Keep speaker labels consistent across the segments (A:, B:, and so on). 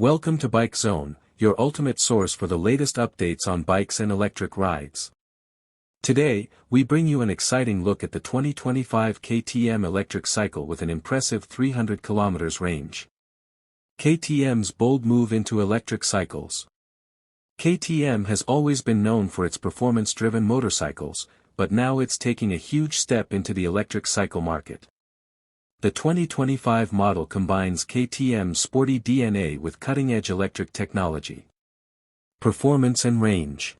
A: Welcome to Bike Zone, your ultimate source for the latest updates on bikes and electric rides. Today, we bring you an exciting look at the 2025 KTM Electric Cycle with an impressive 300 km range. KTM's bold move into electric cycles. KTM has always been known for its performance-driven motorcycles, but now it's taking a huge step into the electric cycle market. The 2025 model combines KTM's sporty DNA with cutting-edge electric technology. Performance and range.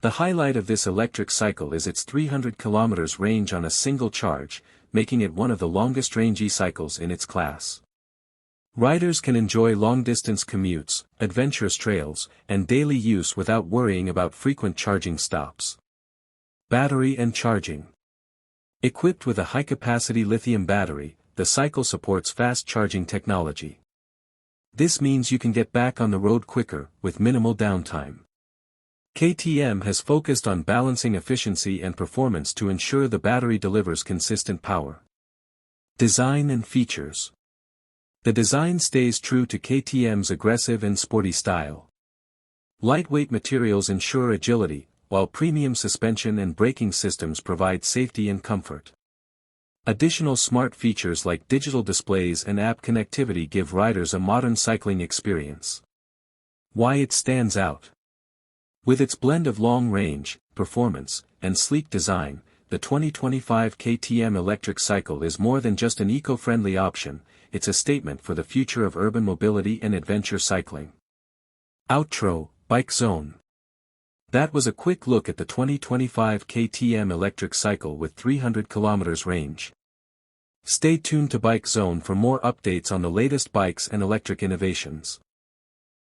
A: The highlight of this electric cycle is its 300 km range on a single charge, making it one of the longest-range e-cycles in its class. Riders can enjoy long-distance commutes, adventurous trails, and daily use without worrying about frequent charging stops. Battery and charging. Equipped with a high-capacity lithium battery, the cycle supports fast-charging technology. This means you can get back on the road quicker, with minimal downtime. KTM has focused on balancing efficiency and performance to ensure the battery delivers consistent power. Design and features. The design stays true to KTM's aggressive and sporty style. Lightweight materials ensure agility, while premium suspension and braking systems provide safety and comfort. Additional smart features like digital displays and app connectivity give riders a modern cycling experience. Why it stands out. With its blend of long range, performance, and sleek design, the 2025 KTM Electric Cycle is more than just an eco-friendly option, it's a statement for the future of urban mobility and adventure cycling. Outro, Bike Zone. That was a quick look at the 2025 KTM Electric Cycle with 300 km range. Stay tuned to Bike Zone for more updates on the latest bikes and electric innovations.